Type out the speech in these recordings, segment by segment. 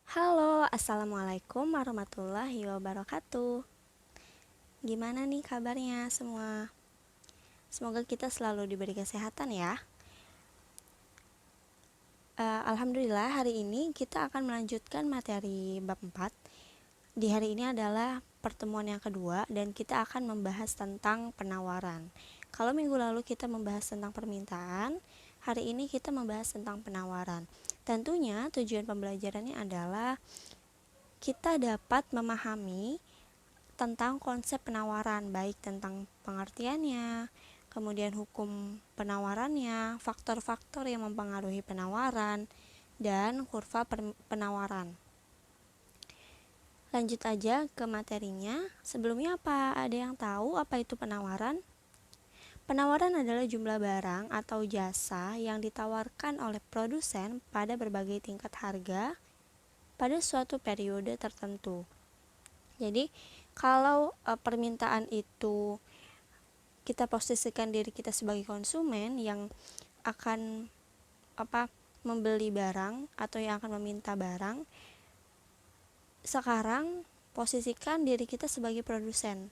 Halo, assalamualaikum warahmatullahi wabarakatuh. Gimana nih kabarnya semua? Semoga kita selalu diberi kesehatan ya. Alhamdulillah hari ini kita akan melanjutkan materi bab 4. Di hari ini adalah pertemuan yang kedua dan kita akan membahas tentang penawaran. Kalau minggu lalu kita membahas tentang permintaan, hari ini kita membahas tentang penawaran. Tentunya tujuan pembelajarannya adalah kita dapat memahami tentang konsep penawaran, baik tentang pengertiannya, kemudian hukum penawarannya, faktor-faktor yang mempengaruhi penawaran, dan kurva penawaran. Lanjut aja ke materinya. Sebelumnya ada yang tahu apa itu penawaran? Penawaran adalah jumlah barang atau jasa yang ditawarkan oleh produsen pada berbagai tingkat harga pada suatu periode tertentu. Jadi kalau permintaan itu kita posisikan diri kita sebagai konsumen yang akan membeli barang atau yang akan meminta barang, sekarang posisikan diri kita sebagai produsen,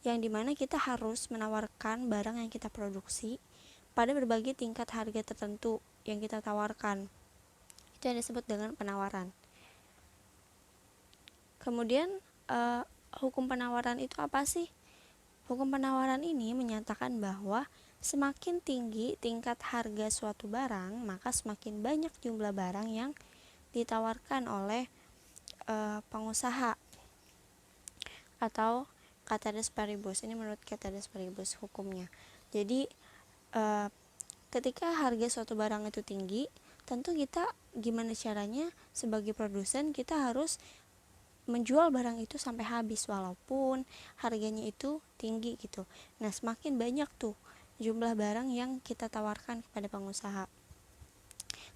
yang dimana kita harus menawarkan barang yang kita produksi pada berbagai tingkat harga tertentu yang kita tawarkan. Itu yang disebut dengan penawaran. Kemudian hukum penawaran itu apa sih? Hukum penawaran ini menyatakan bahwa semakin tinggi tingkat harga suatu barang, maka semakin banyak jumlah barang yang ditawarkan oleh pengusaha atau ceteris paribus. Ini menurut ceteris paribus hukumnya. Jadi ketika harga suatu barang itu tinggi, tentu kita gimana caranya sebagai produsen kita harus menjual barang itu sampai habis walaupun harganya itu tinggi gitu. Nah, semakin banyak tuh jumlah barang yang kita tawarkan kepada pengusaha.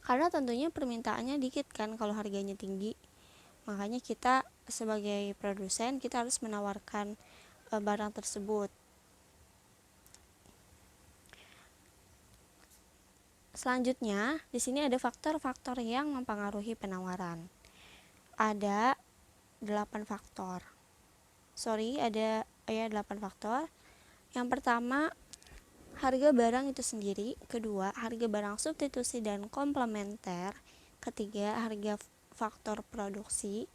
Karena tentunya permintaannya dikit kan kalau harganya tinggi. Makanya kita sebagai produsen kita harus menawarkan barang tersebut. Selanjutnya, di sini ada faktor-faktor yang mempengaruhi penawaran. Ada 8 faktor. Ada 8 faktor. Yang pertama, harga barang itu sendiri. Kedua, harga barang substitusi dan komplementer. Ketiga, harga faktor produksi.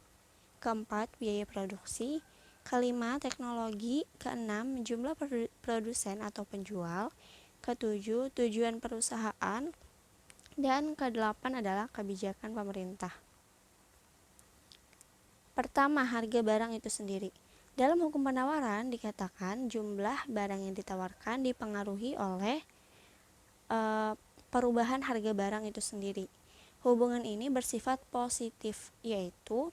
Keempat, biaya produksi. Kelima, teknologi. Keenam, jumlah produsen atau penjual. Ketujuh, tujuan perusahaan. Dan kedelapan adalah kebijakan pemerintah. Pertama, harga barang itu sendiri. Dalam hukum penawaran dikatakan jumlah barang yang ditawarkan dipengaruhi oleh perubahan harga barang itu sendiri. Hubungan ini bersifat positif, yaitu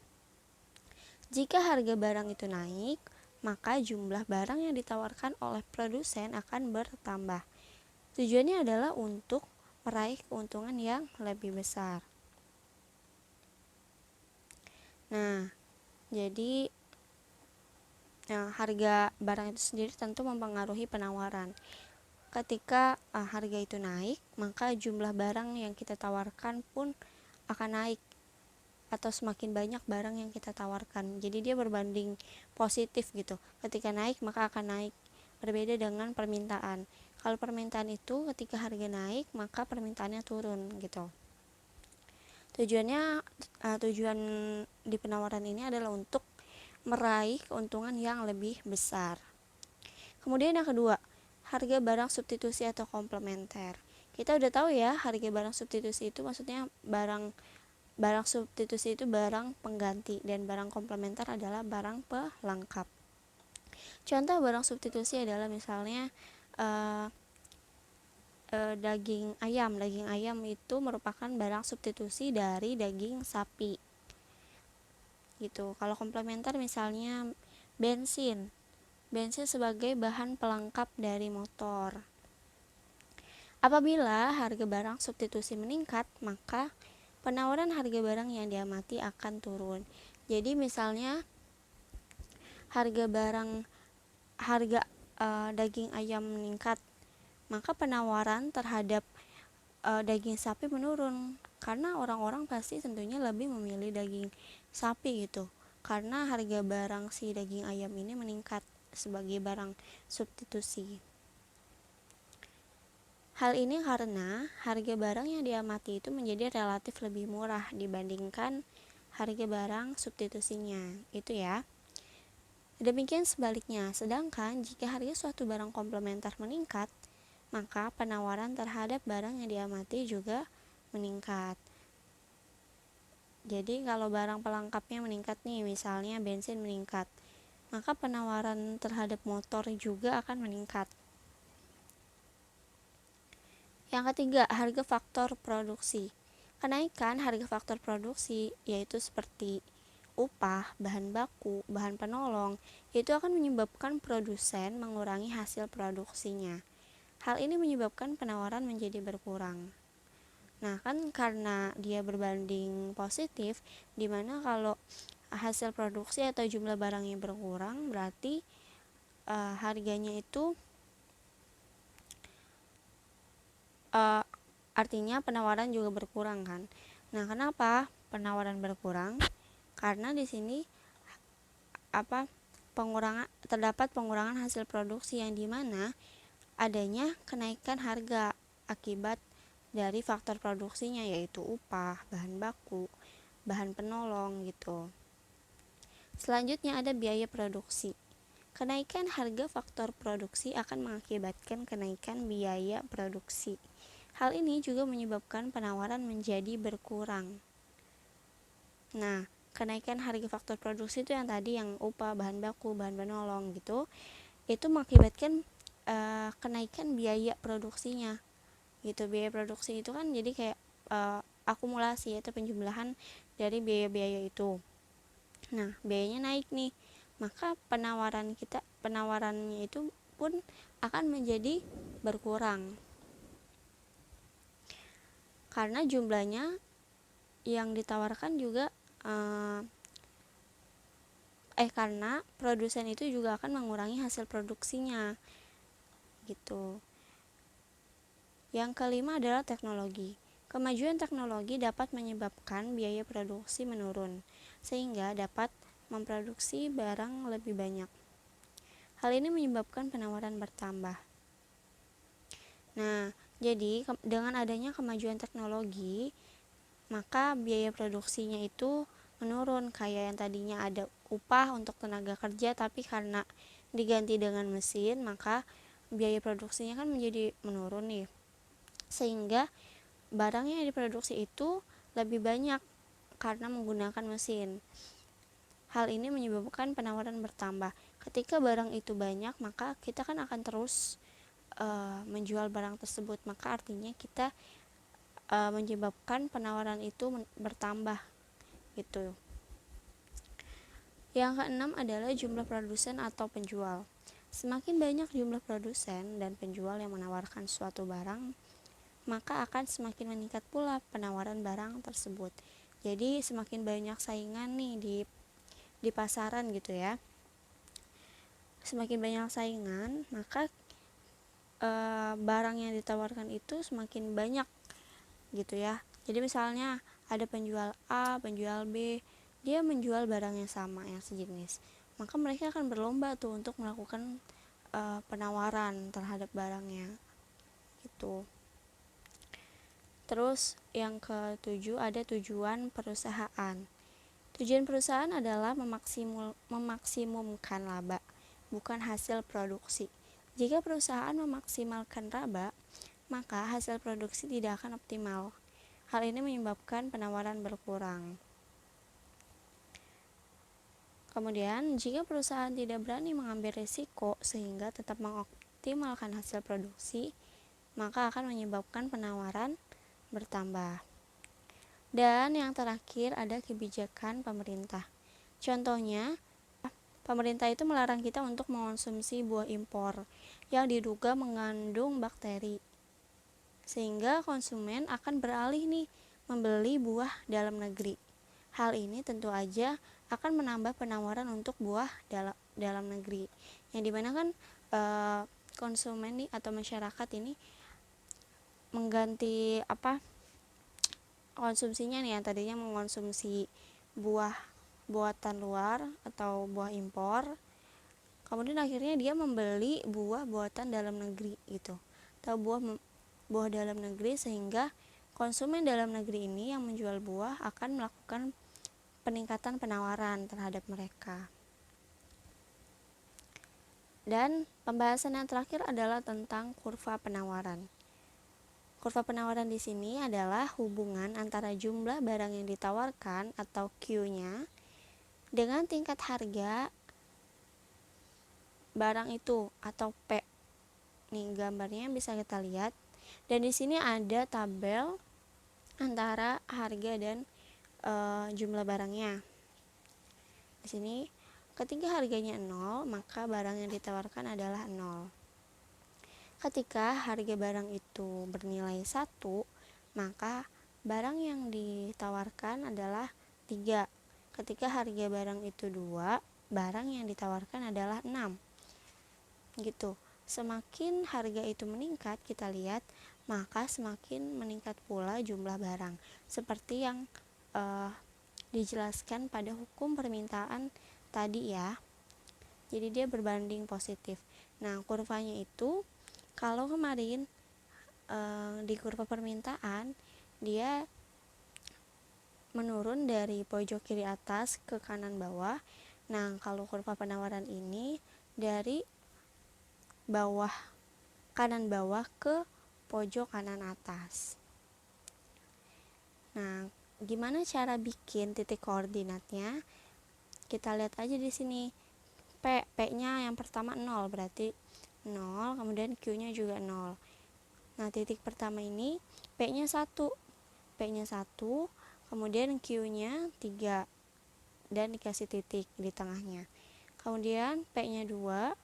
jika harga barang itu naik, maka jumlah barang yang ditawarkan oleh produsen akan bertambah. Tujuannya adalah untuk meraih keuntungan yang lebih besar. Nah, jadi harga barang itu sendiri tentu mempengaruhi penawaran. Ketika harga itu naik, maka jumlah barang yang kita tawarkan pun akan naik atau semakin banyak barang yang kita tawarkan. Jadi dia berbanding positif gitu. Ketika naik maka akan naik. Berbeda dengan permintaan. Kalau permintaan itu ketika harga naik maka permintaannya turun gitu. Tujuan di penawaran ini adalah untuk meraih keuntungan yang lebih besar. Kemudian yang kedua, harga barang substitusi atau komplementer. Kita udah tahu ya, harga barang substitusi itu maksudnya barang substitusi itu barang pengganti dan barang komplementer adalah barang pelengkap. Contoh barang substitusi adalah misalnya daging ayam. Daging ayam itu merupakan barang substitusi dari daging sapi. Gitu. Kalau komplementer misalnya bensin. Bensin sebagai bahan pelengkap dari motor. Apabila harga barang substitusi meningkat, maka penawaran harga barang yang diamati akan turun. Jadi misalnya harga daging ayam meningkat, maka penawaran terhadap daging sapi menurun karena orang-orang pasti tentunya lebih memilih daging sapi gitu, karena harga barang si daging ayam ini meningkat sebagai barang substitusi. Hal ini karena harga barang yang diamati itu menjadi relatif lebih murah dibandingkan harga barang substitusinya, itu ya. Demikian sebaliknya, sedangkan jika harga suatu barang komplementer meningkat, maka penawaran terhadap barang yang diamati juga meningkat. Jadi kalau barang pelengkapnya meningkat nih, misalnya bensin meningkat, maka penawaran terhadap motor juga akan meningkat. Yang ketiga, harga faktor produksi. Kenaikan harga faktor produksi yaitu seperti upah, bahan baku, bahan penolong, itu akan menyebabkan produsen mengurangi hasil produksinya. Hal ini menyebabkan penawaran menjadi berkurang. Nah, kan karena dia berbanding positif, dimana kalau hasil produksi atau jumlah barangnya berkurang, berarti harganya itu artinya penawaran juga berkurang kan. Nah, kenapa penawaran berkurang? Karena di sini terdapat pengurangan hasil produksi yang dimana adanya kenaikan harga akibat dari faktor produksinya, yaitu upah, bahan baku, bahan penolong gitu. Selanjutnya ada biaya produksi. Kenaikan harga faktor produksi akan mengakibatkan kenaikan biaya produksi. Hal ini juga menyebabkan penawaran menjadi berkurang. Nah, kenaikan harga faktor produksi itu yang tadi, yang upah, bahan baku, bahan penolong gitu, itu mengakibatkan kenaikan biaya produksinya gitu. Biaya produksi itu kan jadi kayak akumulasi atau penjumlahan dari biaya-biaya itu. Nah, biayanya naik nih, maka penawarannya itu pun akan menjadi berkurang karena jumlahnya yang ditawarkan juga karena produsen itu juga akan mengurangi hasil produksinya gitu. Yang kelima adalah teknologi. Kemajuan teknologi dapat menyebabkan biaya produksi menurun sehingga dapat memproduksi barang lebih banyak. Hal ini menyebabkan penawaran bertambah. Nah, jadi dengan adanya kemajuan teknologi, maka biaya produksinya itu menurun. Kayak yang tadinya ada upah untuk tenaga kerja, tapi karena diganti dengan mesin, maka biaya produksinya kan menjadi menurun nih, sehingga barangnya yang diproduksi itu lebih banyak karena menggunakan mesin. Hal ini menyebabkan penawaran bertambah. Ketika barang itu banyak, maka kita kan akan terus menjual barang tersebut, maka artinya kita menyebabkan penawaran itu bertambah gitu. Yang keenam adalah jumlah produsen atau penjual. Semakin banyak jumlah produsen dan penjual yang menawarkan suatu barang, maka akan semakin meningkat pula penawaran barang tersebut. Jadi semakin banyak saingan nih di pasaran gitu ya. Semakin banyak saingan, maka barang yang ditawarkan itu semakin banyak gitu ya. Jadi misalnya ada penjual A, penjual B, dia menjual barang yang sama, yang sejenis, maka mereka akan berlomba tuh untuk melakukan penawaran terhadap barangnya gitu. Terus yang ketujuh ada tujuan perusahaan. Tujuan perusahaan adalah memaksimumkan laba, bukan hasil produksi. Jika perusahaan memaksimalkan laba, maka hasil produksi tidak akan optimal. Hal ini menyebabkan penawaran berkurang. Kemudian, jika perusahaan tidak berani mengambil risiko sehingga tetap mengoptimalkan hasil produksi, maka akan menyebabkan penawaran bertambah. Dan yang terakhir ada kebijakan pemerintah. Contohnya, pemerintah itu melarang kita untuk mengonsumsi buah impor yang diduga mengandung bakteri, sehingga konsumen akan beralih nih membeli buah dalam negeri. Hal ini tentu aja akan menambah penawaran untuk buah dalam negeri, yang dimana kan konsumen nih atau masyarakat ini konsumsinya nih, yang tadinya mengonsumsi buah buatan luar atau buah impor, kemudian akhirnya dia membeli buah buatan dalam negeri gitu, atau buah dalam negeri, sehingga konsumen dalam negeri ini yang menjual buah akan melakukan peningkatan penawaran terhadap mereka. Dan pembahasan yang terakhir adalah tentang kurva penawaran. Kurva penawaran di sini adalah hubungan antara jumlah barang yang ditawarkan atau Q-nya dengan tingkat harga barang itu atau P. Nih gambarnya bisa kita lihat. Dan di sini ada tabel antara harga dan jumlah barangnya. Di sini ketika harganya 0, maka barang yang ditawarkan adalah 0. Ketika harga barang itu bernilai 1, maka barang yang ditawarkan adalah 3. Ketika harga barang itu 2, barang yang ditawarkan adalah 6. Gitu. Semakin harga itu meningkat, kita lihat, maka semakin meningkat pula jumlah barang. Seperti yang dijelaskan pada hukum permintaan tadi ya. Jadi dia berbanding positif. Nah, kurvanya itu kalau kemarin di kurva permintaan dia menurun dari pojok kiri atas ke kanan bawah. Nah, kalau kurva penawaran ini dari bawah kanan bawah ke pojok kanan atas. Nah, gimana cara bikin titik koordinatnya? Kita lihat aja di sini. P-nya yang pertama 0, berarti 0, kemudian Q-nya juga 0. Nah, titik pertama ini P-nya 1. P-nya 1, kemudian Q-nya 3 dan dikasih titik di tengahnya. Kemudian P-nya 2,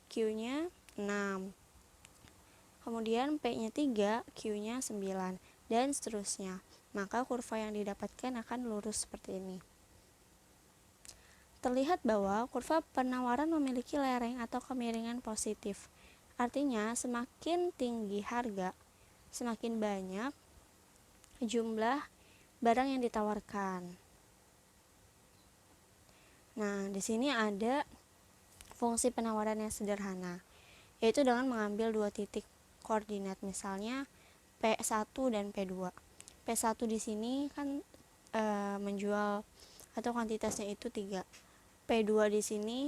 Q-nya 6. Kemudian P-nya 3, Q-nya 9 dan seterusnya. Maka kurva yang didapatkan akan lurus seperti ini. Terlihat bahwa kurva penawaran memiliki lereng atau kemiringan positif. Artinya, semakin tinggi harga, semakin banyak jumlah barang yang ditawarkan. Nah, di sini ada fungsi penawaran yang sederhana, yaitu dengan mengambil dua titik koordinat, misalnya P1 dan P2. P1 di sini kan menjual atau kuantitasnya itu 3. P2 di sini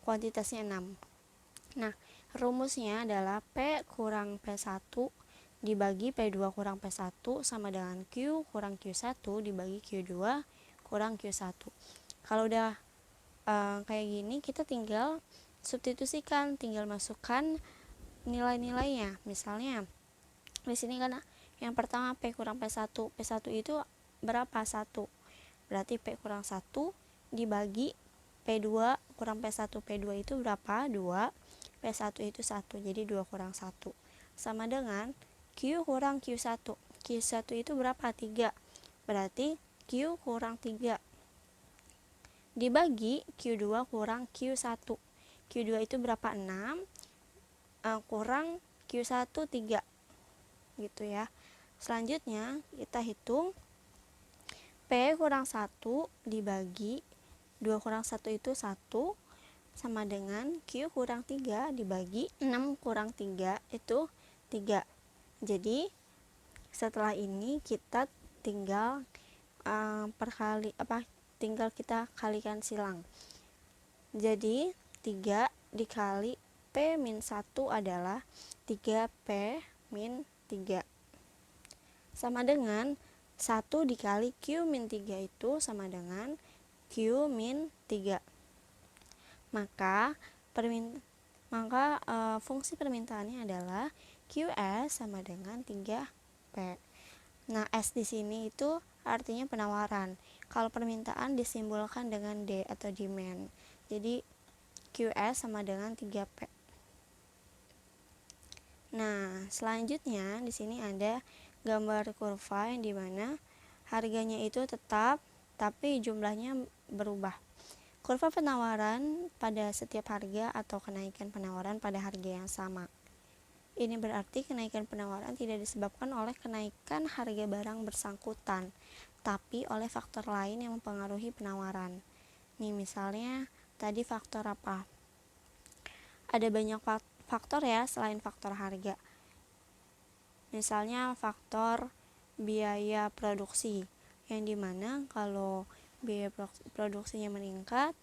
kuantitasnya 6. Nah, rumusnya adalah P kurang P1 dibagi P2 kurang P1 sama dengan Q kurang Q1 dibagi Q2 kurang Q1. Kalau udah kayak gini, kita tinggal substitusikan, tinggal masukkan nilai-nilainya. Misalnya di sini kan yang pertama P kurang P1. P1 itu berapa? 1. Berarti P kurang 1 dibagi P2 kurang P1. P2 itu berapa? 2. P1 itu 1. Jadi 2 kurang 1. Sama dengan Q kurang Q1. Q1 itu berapa? 3. Berarti Q kurang 3 dibagi Q2 kurang Q1. Q2 itu berapa? 6. Kurang Q1 3. Gitu ya. Selanjutnya kita hitung P kurang 1 dibagi 2 kurang 1 itu 1 sama dengan Q kurang 3 dibagi 6 kurang 3 itu 3. Jadi setelah ini kita tinggal tinggal kita kalikan silang. Jadi 3 dikali P min 1 adalah 3P min 3 sama dengan 1 dikali Q min 3 itu sama dengan Q min 3. Maka fungsi permintaannya adalah QS sama dengan 3P. Nah, S di sini itu artinya penawaran. Kalau permintaan disimbolkan dengan D atau demand. Jadi QS sama dengan 3P. Nah, selanjutnya di sini ada gambar kurva yang dimana harganya itu tetap tapi jumlahnya berubah. Kurva penawaran pada setiap harga atau kenaikan penawaran pada harga yang sama. Ini berarti kenaikan penawaran tidak disebabkan oleh kenaikan harga barang bersangkutan, tapi oleh faktor lain yang mempengaruhi penawaran. Nih misalnya tadi faktor apa? Ada banyak faktor ya selain faktor harga. Misalnya faktor biaya produksi, yang dimana kalau biaya produksinya meningkat,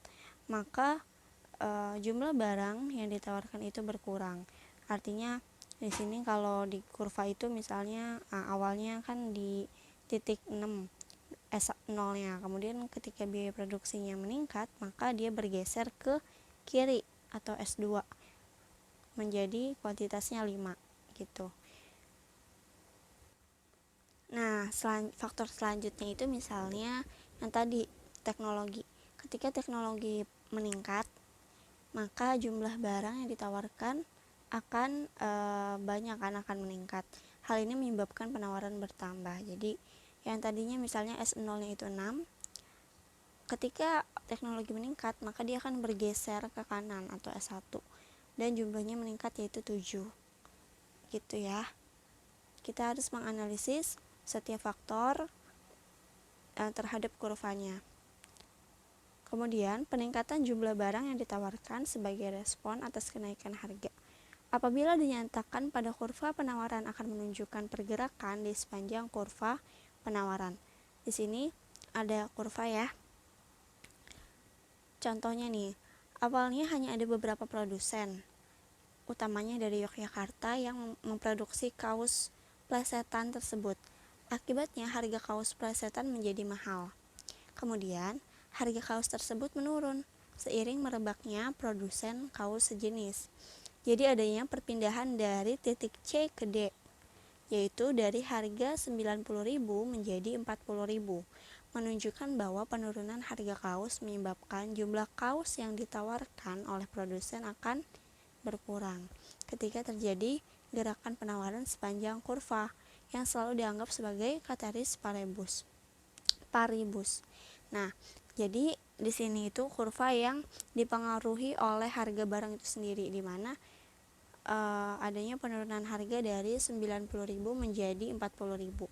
maka jumlah barang yang ditawarkan itu berkurang. Artinya di sini kalau di kurva itu misalnya awalnya kan di titik 6 S0-nya, kemudian ketika biaya produksinya meningkat, maka dia bergeser ke kiri atau S2 menjadi kuantitasnya 5 gitu. Nah, faktor selanjutnya itu misalnya yang tadi teknologi. Ketika teknologi meningkat, maka jumlah barang yang ditawarkan akan banyak akan meningkat. Hal ini menyebabkan penawaran bertambah. Jadi yang tadinya misalnya S0-nya itu 6, ketika teknologi meningkat maka dia akan bergeser ke kanan atau S1 dan jumlahnya meningkat yaitu 7. Gitu ya. Kita harus menganalisis setiap faktor terhadap kurvanya. Kemudian, peningkatan jumlah barang yang ditawarkan sebagai respon atas kenaikan harga. Apabila dinyatakan pada kurva penawaran akan menunjukkan pergerakan di sepanjang kurva penawaran. Di sini ada kurva ya. Contohnya nih, awalnya hanya ada beberapa produsen, utamanya dari Yogyakarta yang memproduksi kaos plesetan tersebut. Akibatnya harga kaos plesetan menjadi mahal. Kemudian, harga kaos tersebut menurun seiring merebaknya produsen kaos sejenis. Jadi adanya perpindahan dari titik C ke D, yaitu dari harga 90.000 menjadi 40.000, menunjukkan bahwa penurunan harga kaos menyebabkan jumlah kaos yang ditawarkan oleh produsen akan berkurang ketika terjadi gerakan penawaran sepanjang kurva yang selalu dianggap sebagai ceteris paribus. Nah, jadi di sini itu kurva yang dipengaruhi oleh harga barang itu sendiri, di mana adanya penurunan harga dari 90.000 menjadi 40.000.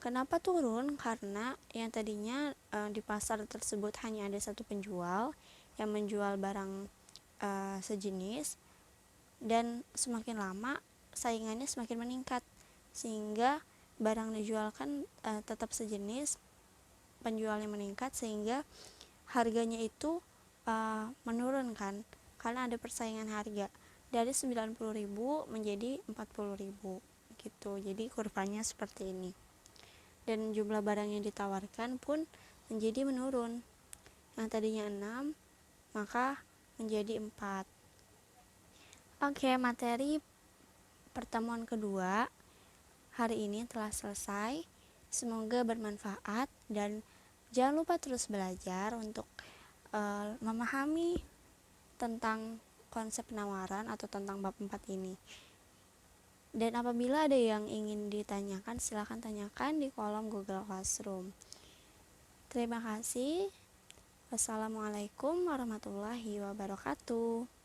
Kenapa turun? Karena yang tadinya di pasar tersebut hanya ada satu penjual yang menjual barang sejenis, dan semakin lama saingannya semakin meningkat sehingga barang dijualkan tetap sejenis, penjualnya meningkat sehingga harganya itu menurun kan, karena ada persaingan harga dari 90.000 menjadi 40.000 gitu. Jadi kurvanya seperti ini. Dan jumlah barang yang ditawarkan pun menjadi menurun. Yang tadinya 6 maka menjadi 4. Oke, materi pertemuan kedua hari ini telah selesai. Semoga bermanfaat dan jangan lupa terus belajar untuk memahami tentang konsep penawaran atau tentang bab 4 ini. Dan apabila ada yang ingin ditanyakan, silakan tanyakan di kolom Google Classroom. Terima kasih. Wassalamualaikum warahmatullahi wabarakatuh.